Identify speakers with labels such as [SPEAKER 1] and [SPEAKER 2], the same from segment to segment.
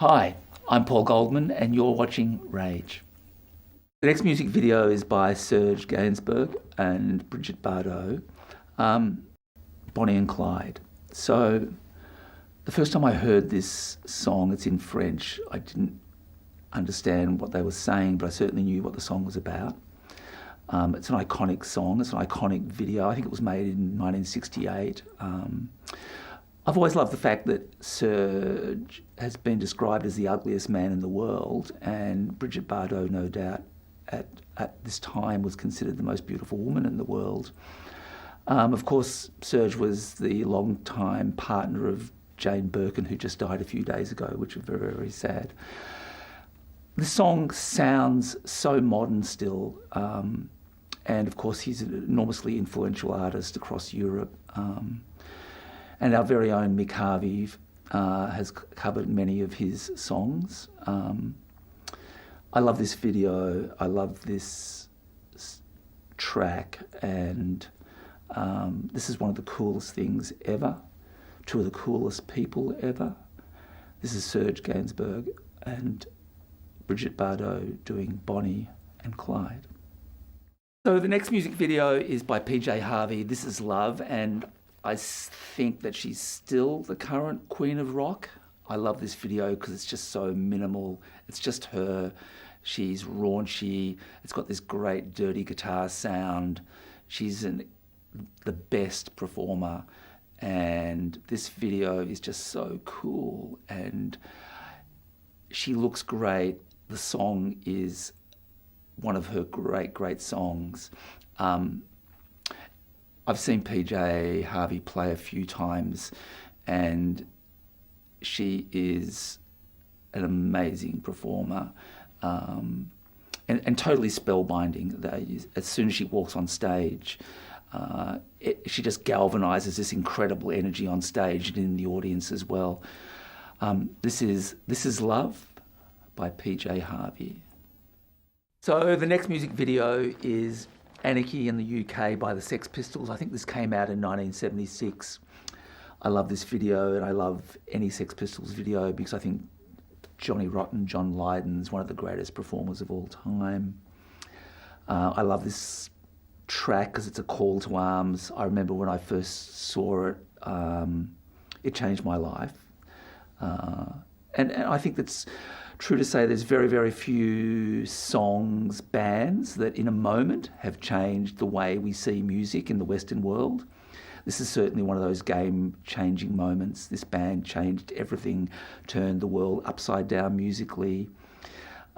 [SPEAKER 1] Hi, I'm Paul Goldman and you're watching Rage. The next music video is by Serge, Gainsbourg and Bridgette Bardot, Bonnie and Clyde. So the first time I heard this song, it's in French, I didn't understand what they were saying, but I certainly knew what the song was about. It's an iconic song, it's an iconic video. I think it was made in 1968. I've always loved the fact that Serge has been described as the ugliest man in the world, and Bridgette Bardot, no doubt, at this time was considered the most beautiful woman in the world. Of course, Serge was the long-time partner of Jane Birkin, who just died a few days ago, which was very, very sad. The song sounds so modern still, and of course he's an enormously influential artist across Europe. And our very own Mick Harvey has covered many of his songs. I love this video, I love this track, and this is one of the coolest things ever, two of the coolest people ever. This is Serge Gainsbourg and Bridgette Bardot doing Bonnie and Clyde. So the next music video is by PJ Harvey, This Is Love, and I think that she's still the current queen of rock. I love this video because it's just so minimal. It's just her. She's raunchy. It's got this great dirty guitar sound. She's the best performer. And this video is just so cool. And she looks great. The song is one of her great, great songs. I've seen PJ Harvey play a few times, and she is an amazing performer, and totally spellbinding. As soon as she walks on stage, she just galvanizes this incredible energy on stage and in the audience as well. This is Love by PJ Harvey. So the next music video is Anarchy in the UK by the Sex Pistols. I think this came out in 1976. I love this video, and I love any Sex Pistols video because I think Johnny Rotten, John Lydon's one of the greatest performers of all time. I love this track because it's a call to arms. I remember when I first saw it, it changed my life. And I think that's true to say there's very, very few songs, bands that in a moment have changed the way we see music in the Western world. This is certainly one of those game-changing moments. This band changed everything, turned the world upside down musically.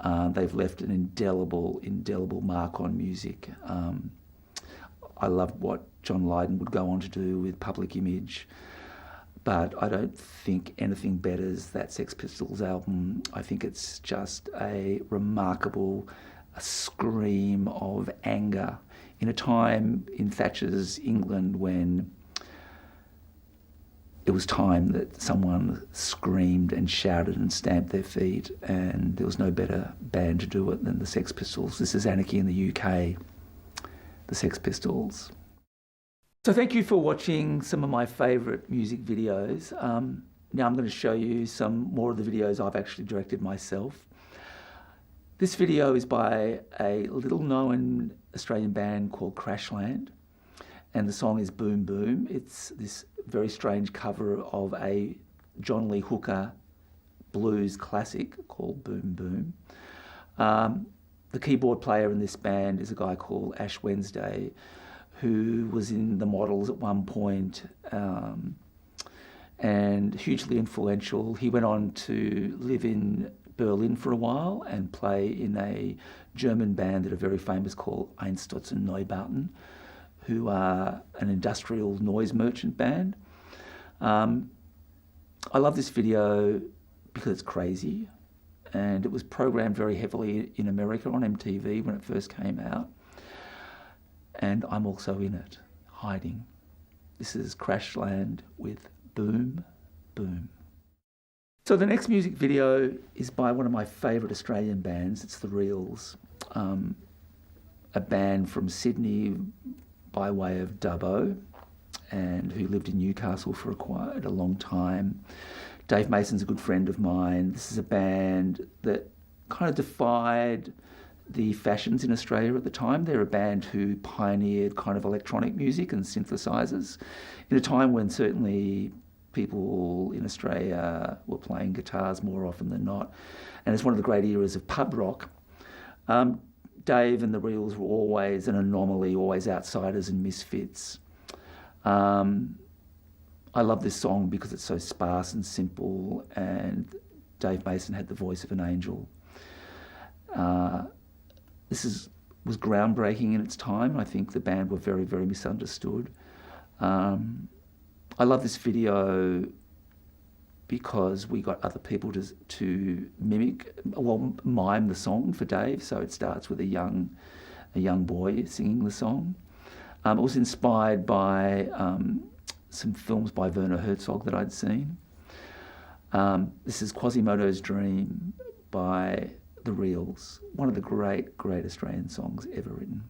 [SPEAKER 1] They've left an indelible, indelible mark on music. I love what John Lydon would go on to do with Public Image, but I don't think anything betters that Sex Pistols album. I think it's just a remarkable scream of anger in a time in Thatcher's England when it was time that someone screamed and shouted and stamped their feet, and there was no better band to do it than the Sex Pistols. This is Anarchy in the UK, the Sex Pistols. So thank you for watching some of my favourite music videos. Now I'm going to show you some more of the videos I've actually directed myself. This video is by a little-known Australian band called Crashland, and the song is Boom Boom. It's this very strange cover of a John Lee Hooker blues classic called Boom Boom. The keyboard player in this band is a guy called Ash Wednesday, who was in the Models at one point, and hugely influential. He went on to live in Berlin for a while and play in a German band that are very famous called Einsturzende Neubauten, who are an industrial noise merchant band. I love this video because it's crazy, and it was programmed very heavily in America on MTV when it first came out. And I'm also in it, hiding. This is Crashland with Boom Boom. So the next music video is by one of my favourite Australian bands. It's The Reels, a band from Sydney by way of Dubbo, and who lived in Newcastle for quite a long time. Dave Mason's a good friend of mine. This is a band that kind of defied the fashions in Australia at the time. They're a band who pioneered kind of electronic music and synthesizers in a time when certainly people in Australia were playing guitars more often than not. And it's one of the great eras of pub rock. Dave and the Reels were always an anomaly, always outsiders and misfits. I love this song because it's so sparse and simple, and Dave Mason had the voice of an angel. This was groundbreaking in its time, and I think the band were very, very misunderstood. I love this video because we got other people to mime the song for Dave. So it starts with a young boy singing the song. It was inspired by some films by Werner Herzog that I'd seen. This is Quasimodo's Dream by The Reels, one of the great Australian songs ever written.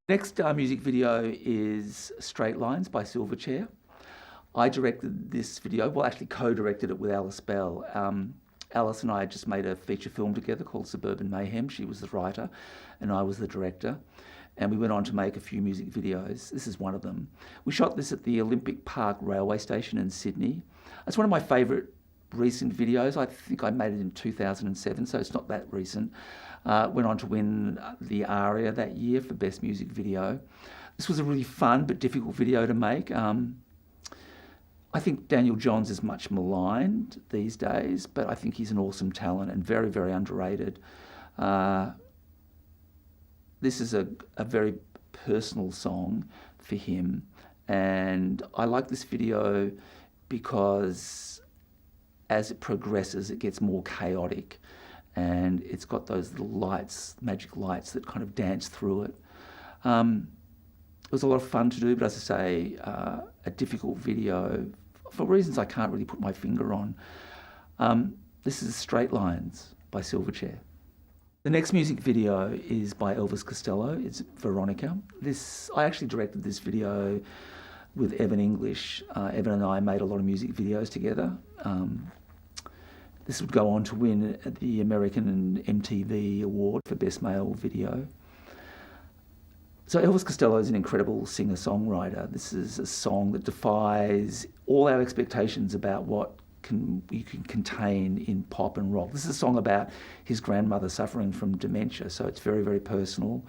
[SPEAKER 1] Next music video is Straight Lines by Silverchair. I directed this video, well actually co-directed it with Alice Bell. Alice and I had just made a feature film together called Suburban Mayhem. She was the writer and I was the director. And we went on to make a few music videos. This is one of them. We shot this at the Olympic Park railway station in Sydney. It's one of my favourite recent videos. I think I made it in 2007, so it's not that recent. Went on to win the ARIA that year for Best Music Video. This was a really fun but difficult video to make. I think Daniel Johns is much maligned these days, but I think he's an awesome talent and very, very underrated. This is a very personal song for him, and I like this video because as it progresses, it gets more chaotic, and it's got those little lights, magic lights that kind of dance through it. It was a lot of fun to do, but as I say, a difficult video for reasons I can't really put my finger on. This is Straight Lines by Silverchair. The next music video is by Elvis Costello. It's Veronica. I actually directed this video with Evan English. Evan and I made a lot of music videos together. This would go on to win the American MTV Award for Best Male Video. So Elvis Costello is an incredible singer-songwriter. This is a song that defies all our expectations about what you can contain in pop and rock. This is a song about his grandmother suffering from dementia, so it's very, very personal.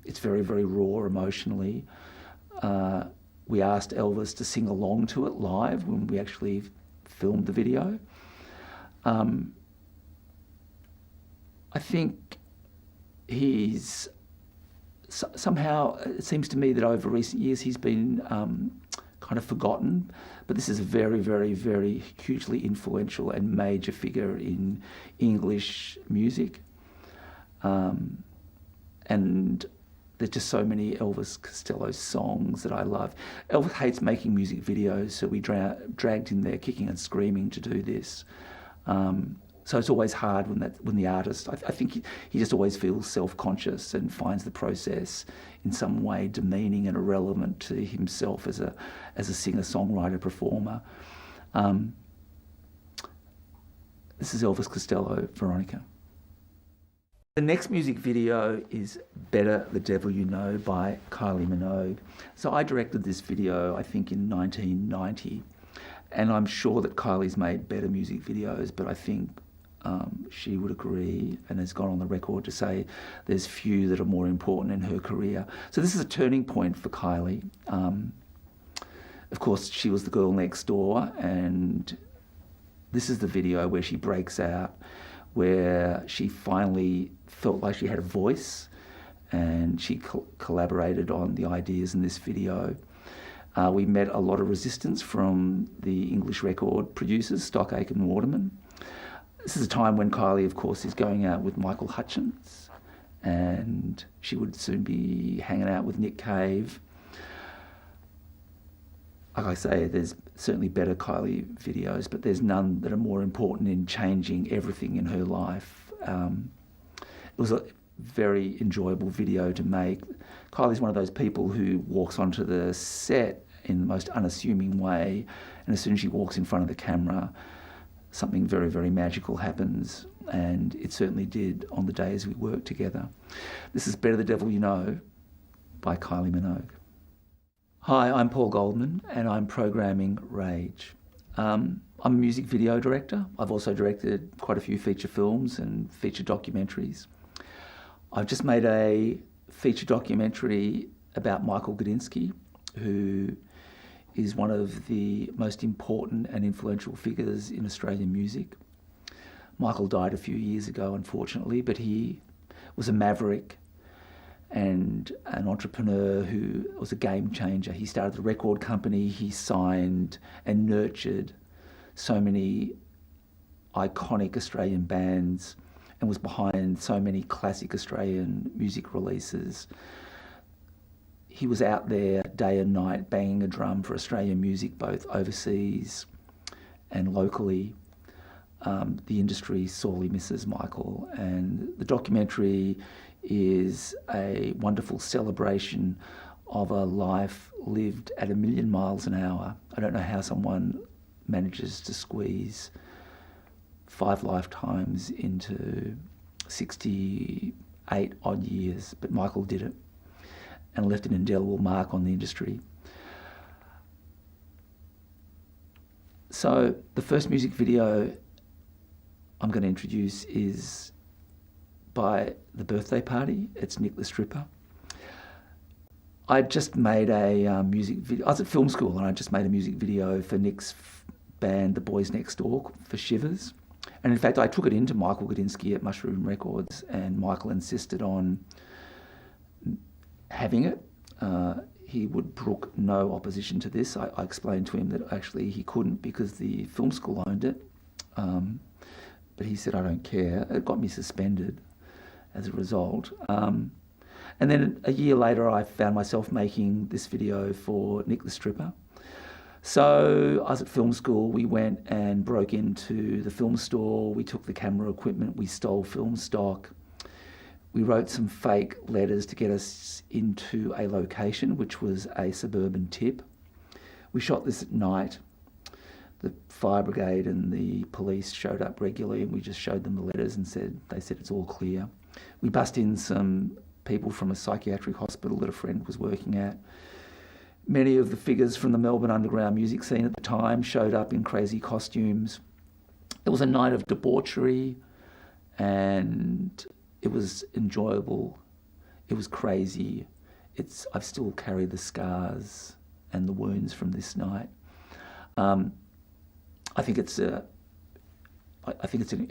[SPEAKER 1] It's very, very raw emotionally. We asked Elvis to sing along to it live when we actually filmed the video. I think he's somehow, it seems to me that over recent years he's been kind of forgotten, but this is a very, very, very hugely influential and major figure in English music. And there's just so many Elvis Costello songs that I love. Elvis hates making music videos, so we dragged him there kicking and screaming to do this. So it's always hard when the artist, I think he just always feels self-conscious and finds the process in some way demeaning and irrelevant to himself as a singer-songwriter performer. This is Elvis Costello, Veronica. The next music video is Better the Devil You Know by Kylie Minogue. So I directed this video, I think, in 1990, and I'm sure that Kylie's made better music videos, but I think she would agree and has gone on the record to say there's few that are more important in her career. So this is a turning point for Kylie. Of course, she was the girl next door, and this is the video where she breaks out, where she finally felt like she had a voice, and she collaborated on the ideas in this video. We met a lot of resistance from the English record producers, Stock Aitken Waterman. This is a time when Kylie, of course, is going out with Michael Hutchence, and she would soon be hanging out with Nick Cave. Like I say, there's certainly better Kylie videos, but there's none that are more important in changing everything in her life. It was a very enjoyable video to make. Kylie's one of those people who walks onto the set in the most unassuming way And as soon as she walks in front of the camera, something very, very magical happens, and it certainly did on the days we worked together. This is Better the Devil You Know by Kylie Minogue. Hi, I'm Paul Goldman, and I'm programming Rage. I'm a music video director. I've also directed quite a few feature films and feature documentaries. I've just made a feature documentary about Michael Gudinski, who is one of the most important and influential figures in Australian music. Michael died a few years ago, unfortunately, but he was a maverick and an entrepreneur who was a game changer. He started a record company, he signed and nurtured so many iconic Australian bands and was behind so many classic Australian music releases. He was out there day and night banging a drum for Australian music, both overseas and locally. The industry sorely misses Michael, and the documentary is a wonderful celebration of a life lived at 1,000,000 miles an hour. I don't know how someone manages to squeeze 5 lifetimes into 68 odd years, but Michael did it and left an indelible mark on the industry. So the first music video I'm going to introduce is by The Birthday Party. It's Nick the Stripper. I just made a music video. I was at film school and I just made a music video for Nick's band, The Boys Next Door, for Shivers. And in fact, I took it into Michael Gudinski at Mushroom Records, and Michael insisted on having it. He would brook no opposition to this. I explained to him that actually he couldn't because the film school owned it. But he said, I don't care. It got me suspended as a result. And then a year later, I found myself making this video for Nick the Stripper. So I was at film school. We went and broke into the film store. We took the camera equipment. We stole film stock. We wrote some fake letters to get us into a location, which was a suburban tip. We shot this at night. The fire brigade and the police showed up regularly, and we just showed them the letters and they said it's all clear. We bust in some people from a psychiatric hospital that a friend was working at. Many of the figures from the Melbourne underground music scene at the time showed up in crazy costumes. It was a night of debauchery, and it was enjoyable. It was crazy. I've still carried the scars and the wounds from this night. I think it's an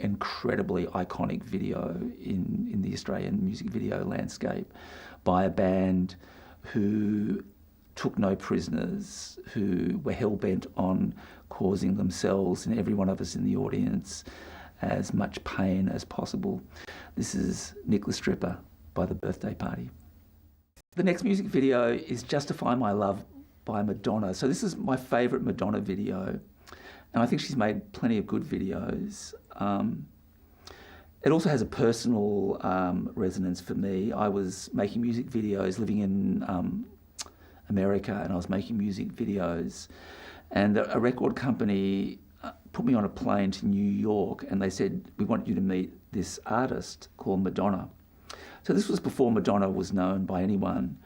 [SPEAKER 1] incredibly iconic video in the Australian music video landscape by a band who took no prisoners, who were hell-bent on causing themselves and every one of us in the audience as much pain as possible. This is Nick the Stripper by The Birthday Party. The next music video is Justify My Love by Madonna. So this is my favourite Madonna video, and I think she's made plenty of good videos. It also has a personal resonance for me. I was making music videos living in America, and I was making music videos, and a record company put me on a plane to New York, and they said, we want you to meet this artist called Madonna. So this was before Madonna was known by anyone,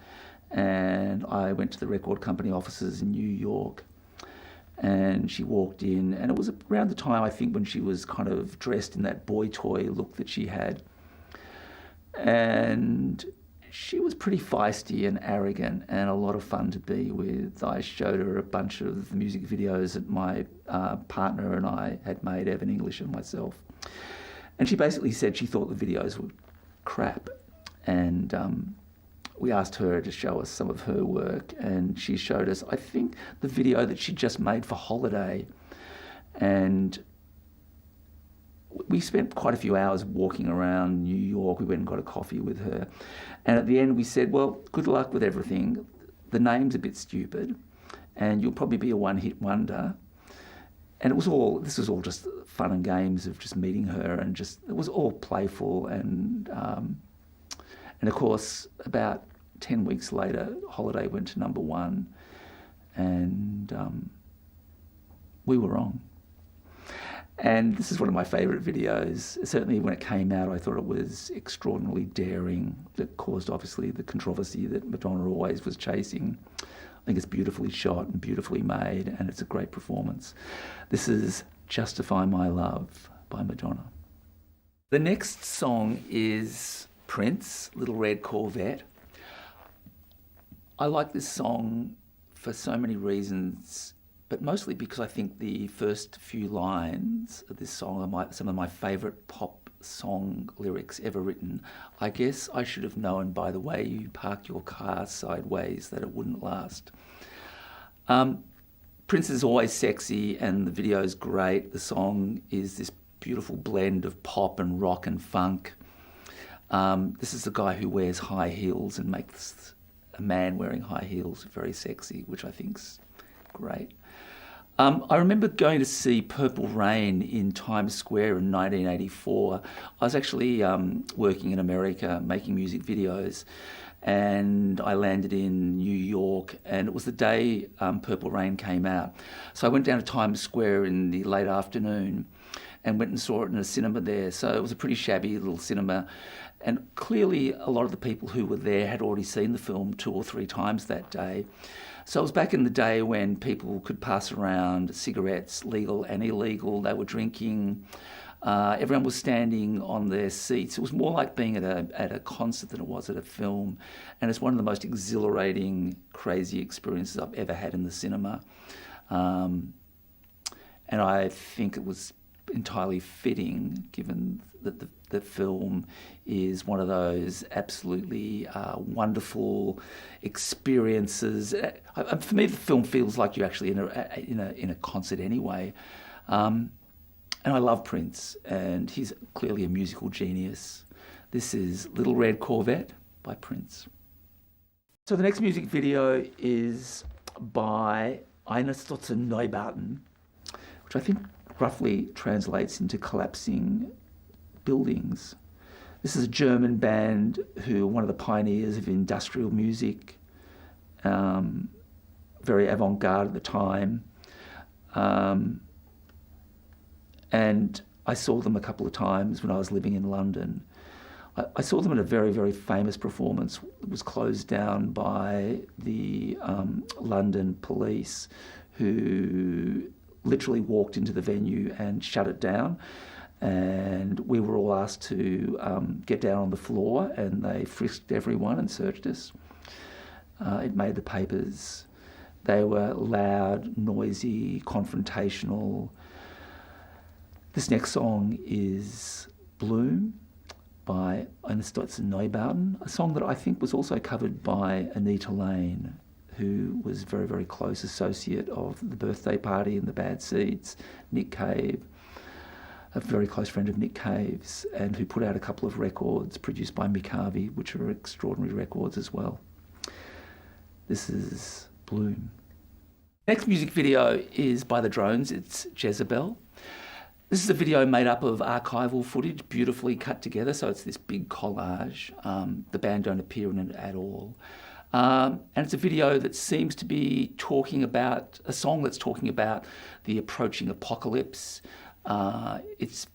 [SPEAKER 1] and I went to the record company offices in New York, and she walked in, and it was around the time, I think, when she was kind of dressed in that boy toy look that she had. And she was pretty feisty and arrogant and a lot of fun to be with. I showed her a bunch of the music videos that my partner and I had made, Evan English and myself. And she basically said she thought the videos were crap. And we asked her to show us some of her work, and she showed us, I think, the video that she just made for Holiday. And we spent quite a few hours walking around New York. We went and got a coffee with her. And at the end we said, well, good luck with everything. The name's a bit stupid, and you'll probably be a one-hit wonder. And this was all just fun and games of just meeting her, and it was all playful. And of course, about 10 weeks later, Holiday went to #1. And we were wrong. And this is one of my favourite videos. Certainly when it came out, I thought it was extraordinarily daring. That caused, obviously, the controversy that Madonna always was chasing. I think it's beautifully shot and beautifully made, and it's a great performance. This is Justify My Love by Madonna. The next song is Prince, Little Red Corvette. I like this song for so many reasons, but mostly because I think the first few lines of this song are some of my favourite pop song lyrics ever written. I guess I should have known by the way you parked your car sideways that it wouldn't last. Prince is always sexy and the video is great. The song is this beautiful blend of pop and rock and funk. This is the guy who wears high heels and makes a man wearing high heels very sexy, which I think's great. I remember going to see Purple Rain in Times Square in 1984. I was actually working in America making music videos, and I landed in New York, and it was the day Purple Rain came out. So I went down to Times Square in the late afternoon and went and saw it in a cinema there. So it was a pretty shabby little cinema, and clearly a lot of the people who were there had already seen the film 2 or 3 times that day. So it was back in the day when people could pass around cigarettes, legal and illegal. They were drinking. Everyone was standing on their seats. It was more like being at a concert than it was at a film. And it's one of the most exhilarating, crazy experiences I've ever had in the cinema. And I think it was entirely fitting, given that the film is one of those absolutely wonderful experiences. For me, the film feels like you're actually in a concert anyway. And I love Prince, and he's clearly a musical genius. This is Little Red Corvette by Prince. So the next music video is by Einsturzende Neubauten, which I think roughly translates into collapsing buildings. This is a German band who are one of the pioneers of industrial music, very avant-garde at the time. And I saw them a couple of times when I was living in London. I saw them in a very, very famous performance. It was closed down by the London police, who literally walked into the venue and shut it down. And we were all asked to get down on the floor, and they frisked everyone and searched us. It made the papers. They were loud, noisy, confrontational. This next song is Blume by Einsturzende Neubauten, a song that I think was also covered by Anita Lane, who was a very, very close associate of The Birthday Party and the Bad Seeds, Nick Cave, a very close friend of Nick Cave's, and who put out a couple of records produced by Mick Harvey, which are extraordinary records as well. This is Blume. Next music video is by The Drones. It's Jezebel. This is a video made up of archival footage, beautifully cut together, so it's this big collage. The band don't appear in it at all. And it's a video that seems to be talking about, a song that's talking about the approaching apocalypse. It's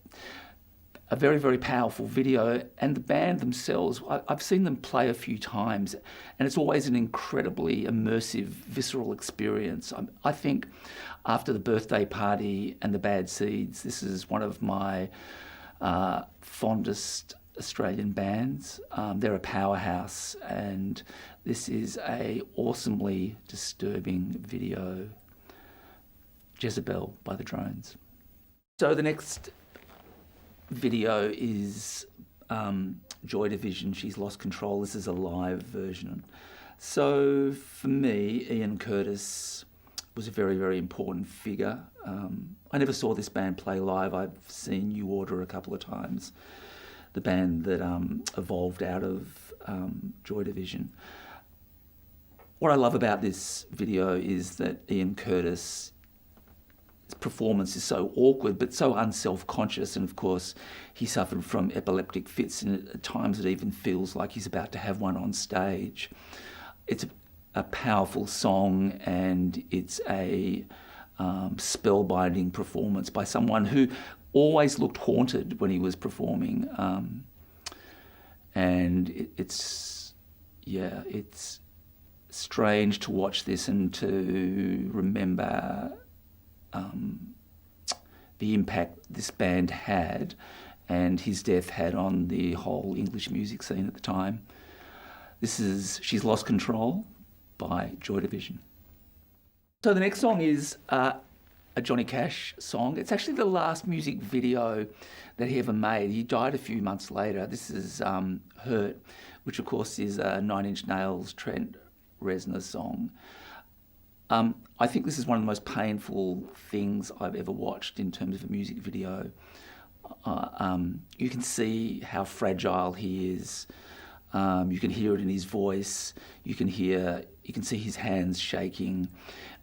[SPEAKER 1] a very, very powerful video, and the band themselves, I've seen them play a few times, and it's always an incredibly immersive, visceral experience. I think after The Birthday Party and the Bad Seeds, this is one of my fondest Australian bands. They're a powerhouse, and this is a awesomely disturbing video. Jezebel by The Drones. So the next video is Joy Division, She's Lost Control. This is a live version. So for me, Ian Curtis was a very, very important figure. I never saw this band play live. I've seen New Order a couple of times, the band that evolved out of Joy Division. What I love about this video is that Ian Curtis' performance is so awkward but so unself-conscious, and of course he suffered from epileptic fits, and at times it even feels like he's about to have one on stage. It's a powerful song, and it's a spellbinding performance by someone who always looked haunted when he was performing. And it's strange to watch this and to remember the impact this band had and his death had on the whole English music scene at the time. This is She's Lost Control by Joy Division. So the next song is a Johnny Cash song. It's actually the last music video that he ever made. He died a few months later. This is Hurt, which of course is a Nine Inch Nails Trent Reznor song. I think this is one of the most painful things I've ever watched in terms of a music video. You can see how fragile he is. You can hear it in his voice. You can see his hands shaking.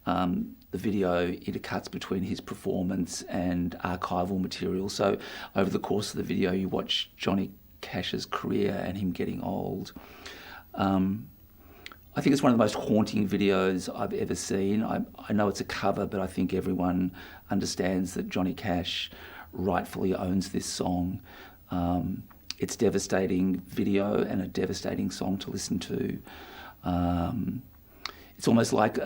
[SPEAKER 1] The video intercuts between his performance and archival material. So over the course of the video, you watch Johnny Cash's career and him getting old. I think it's one of the most haunting videos I've ever seen. I know it's a cover, but I think everyone understands that Johnny Cash rightfully owns this song. It's a devastating video and a devastating song to listen to. It's almost like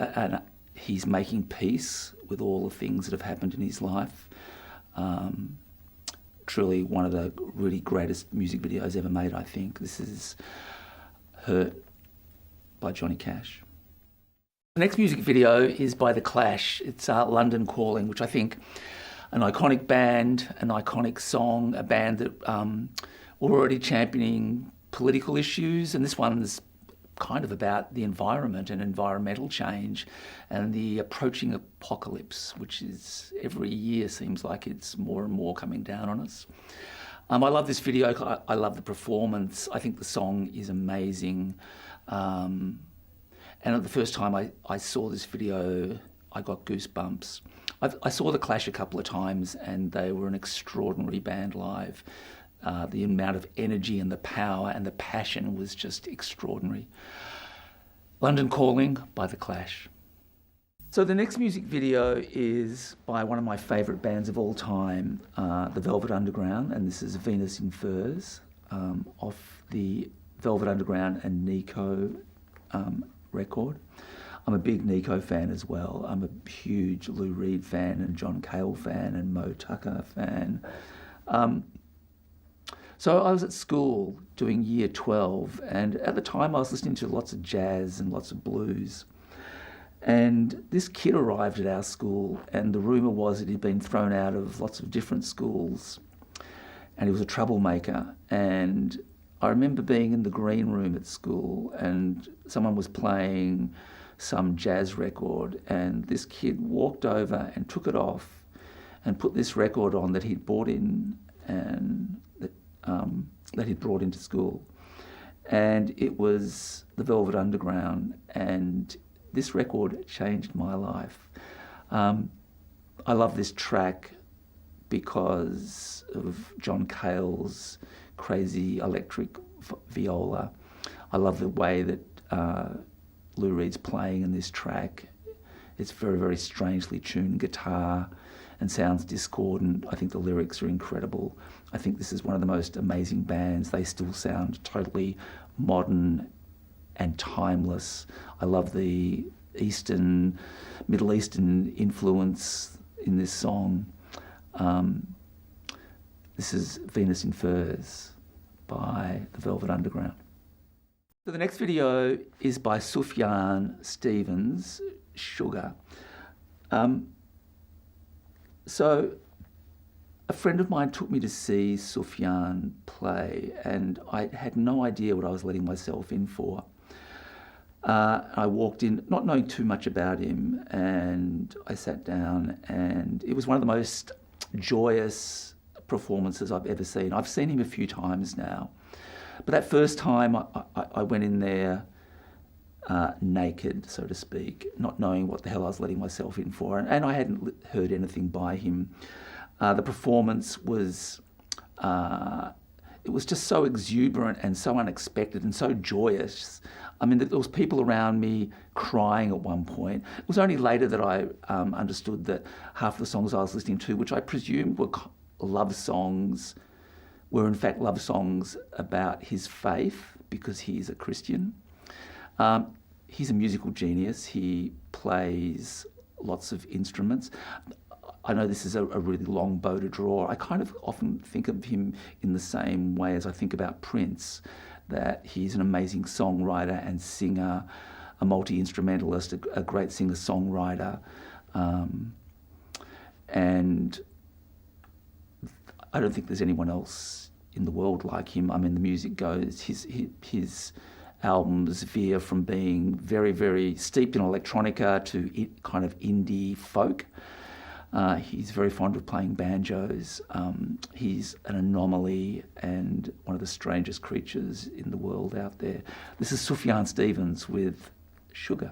[SPEAKER 1] he's making peace with all the things that have happened in his life. Truly one of the really greatest music videos ever made, I think. This is Hurt by Johnny Cash. The next music video is by The Clash. It's London Calling, which I think an iconic band, an iconic song, a band that were already championing political issues, and this one's kind of about the environment and environmental change and the approaching apocalypse, which is every year seems like it's more and more coming down on us. I love this video. I love the performance. I think the song is amazing. And the first time I saw this video, I got goosebumps. I saw The Clash a couple of times and they were an extraordinary band live. The amount of energy and the power and the passion was just extraordinary. London Calling by The Clash. So the next music video is by one of my favourite bands of all time, the Velvet Underground, and this is Venus in Furs, off the Velvet Underground and Nico record. I'm a big Nico fan as well. I'm a huge Lou Reed fan and John Cale fan and Mo Tucker fan. So I was at school doing year 12, and at the time I was listening to lots of jazz and lots of blues. And this kid arrived at our school, and the rumour was that he'd been thrown out of lots of different schools, and he was a troublemaker. And I remember being in the green room at school, and someone was playing some jazz record, and this kid walked over and took it off and put this record on that he'd bought in and that he'd brought into school. And it was the Velvet Underground, and this record changed my life. I love this track because of John Cale's crazy electric viola. I love the way that Lou Reed's playing in this track. It's very, very strangely tuned guitar and sounds discordant. I think the lyrics are incredible. I think this is one of the most amazing bands. They still sound totally modern and timeless. I love the Middle Eastern influence in this song. This is Venus in Furs by the Velvet Underground. So the next video is by Sufjan Stevens, Sugar. So a friend of mine took me to see Sufjan play, and I had no idea what I was letting myself in for. I walked in not knowing too much about him, and I sat down, and it was one of the most joyous performances I've ever seen. I've seen him a few times now, but that first time I went in there naked, so to speak, not knowing what the hell I was letting myself in for, and I hadn't heard anything by him. The performance was it was just so exuberant and so unexpected and so joyous. I mean, there was people around me crying at one point. It was only later that I understood that half of the songs I was listening to, which I presumed were love songs, were in fact love songs about his faith, because he's a Christian. He's a musical genius. He plays lots of instruments. I know this is a really long bow to draw. I kind of often think of him in the same way as I think about Prince, that he's an amazing songwriter and singer, a multi-instrumentalist, a great singer-songwriter. And I don't think there's anyone else in the world like him. I mean, the music goes, his albums veer from being very, very steeped in electronica to kind of indie folk. He's very fond of playing banjos. He's an anomaly and one of the strangest creatures in the world out there. This is Sufjan Stevens with Sugar.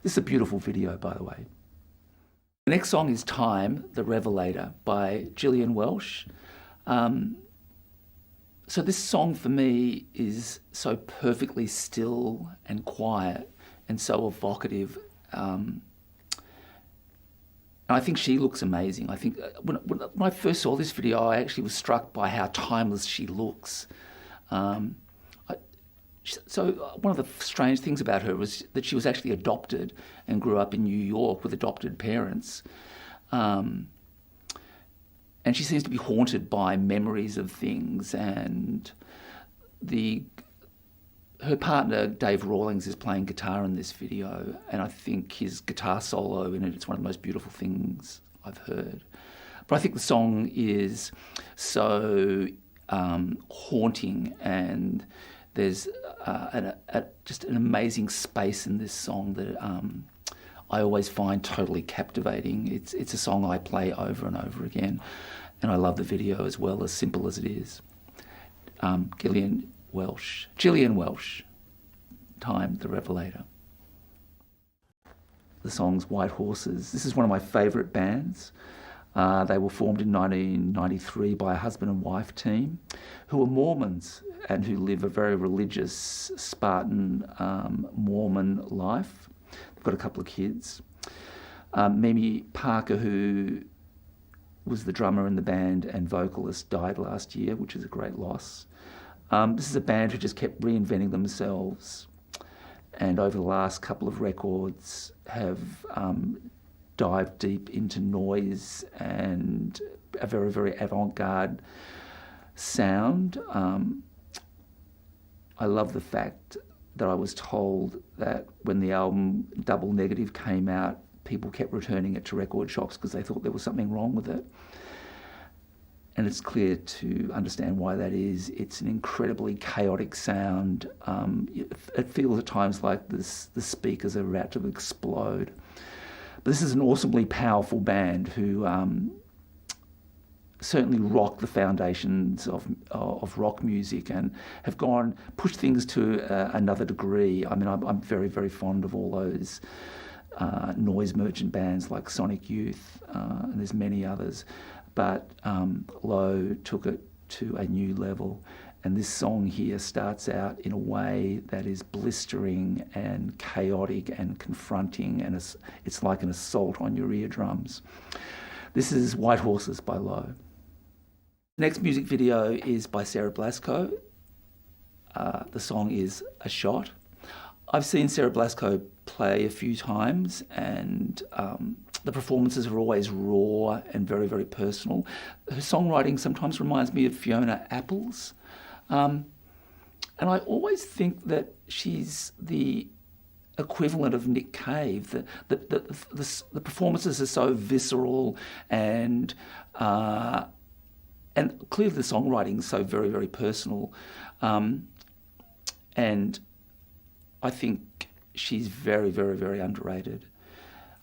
[SPEAKER 1] This is a beautiful video, by the way. The next song is Time, the Revelator by Gillian Welsh. So this song for me is so perfectly still and quiet and so evocative. And I think she looks amazing. I think when I first saw this video, I actually was struck by how timeless she looks. So one of the strange things about her was that she was actually adopted and grew up in New York with adopted parents. And she seems to be haunted by memories of things, and her partner, Dave Rawlings, is playing guitar in this video, and I think his guitar solo in it's one of the most beautiful things I've heard. But I think the song is so haunting, and there's just an amazing space in this song that I always find totally captivating. It's a song I play over and over again, and I love the video as well, as simple as it is. Gillian Welsh, Time, the Revelator. The song's White Horses. This is one of my favourite bands. They were formed in 1993 by a husband and wife team who are Mormons and who live a very religious, Spartan Mormon life. They've got a couple of kids. Mimi Parker, who was the drummer in the band and vocalist, died last year, which is a great loss. This is a band who just kept reinventing themselves, and over the last couple of records have dived deep into noise and a very, very avant-garde sound. I love the fact that I was told that when the album Double Negative came out, people kept returning it to record shops because they thought there was something wrong with it. And it's clear to understand why that is. It's an incredibly chaotic sound. It feels at times like the speakers are about to explode. But this is an awesomely powerful band who certainly rock the foundations of rock music and have pushed things to another degree. I mean, I'm very, very fond of all those noise merchant bands like Sonic Youth, and there's many others. But Low took it to a new level. And this song here starts out in a way that is blistering and chaotic and confronting, and it's like an assault on your eardrums. This is White Horses by Low. The next music video is by Sarah Blasco. The song is A Shot. I've seen Sarah Blasco play a few times, and the performances are always raw and very, very personal. Her songwriting sometimes reminds me of Fiona Apple's. And I always think that she's the equivalent of Nick Cave. The performances are so visceral, and clearly the songwriting is so very, very personal. And I think she's very, very, very underrated.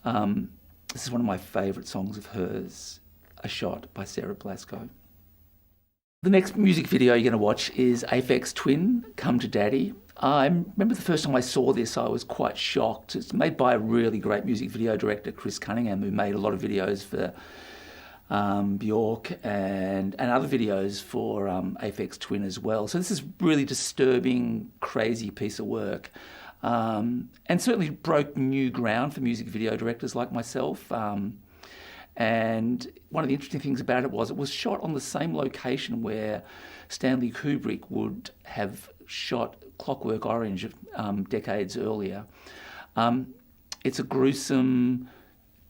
[SPEAKER 1] This is one of my favourite songs of hers, A Shot by Sarah Blasco. The next music video you're going to watch is Aphex Twin, Come to Daddy. I remember the first time I saw this, I was quite shocked. It's made by a really great music video director, Chris Cunningham, who made a lot of videos for Bjork and other videos for Aphex Twin as well. So this is really disturbing, crazy piece of work. And certainly broke new ground for music video directors like myself. And one of the interesting things about it was shot on the same location where Stanley Kubrick would have shot Clockwork Orange decades earlier. It's a gruesome,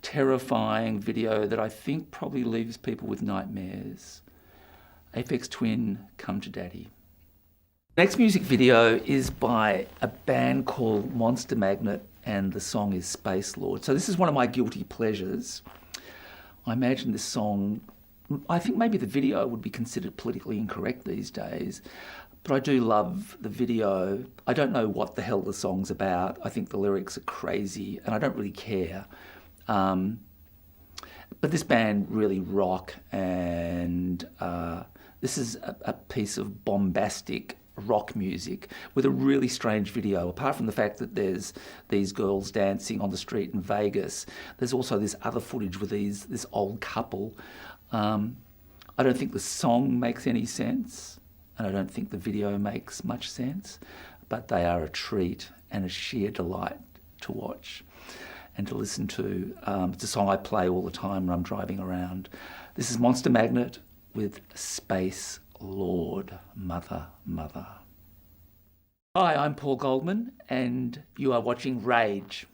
[SPEAKER 1] terrifying video that I think probably leaves people with nightmares. Aphex Twin, Come to Daddy. Next music video is by a band called Monster Magnet, and the song is Space Lord. So this is one of my guilty pleasures. I imagine this song, I think maybe the video would be considered politically incorrect these days, but I do love the video. I don't know what the hell the song's about. I think the lyrics are crazy and I don't really care. But this band really rock, and this is a piece of bombastic rock music with a really strange video. Apart from the fact that there's these girls dancing on the street in Vegas, there's also this other footage with this old couple. I don't think the song makes any sense, and I don't think the video makes much sense, but they are a treat and a sheer delight to watch and to listen to. It's a song I play all the time when I'm driving around. This is Monster Magnet with Space Lord, Mother, Mother. Hi, I'm Paul Goldman, and you are watching Rage.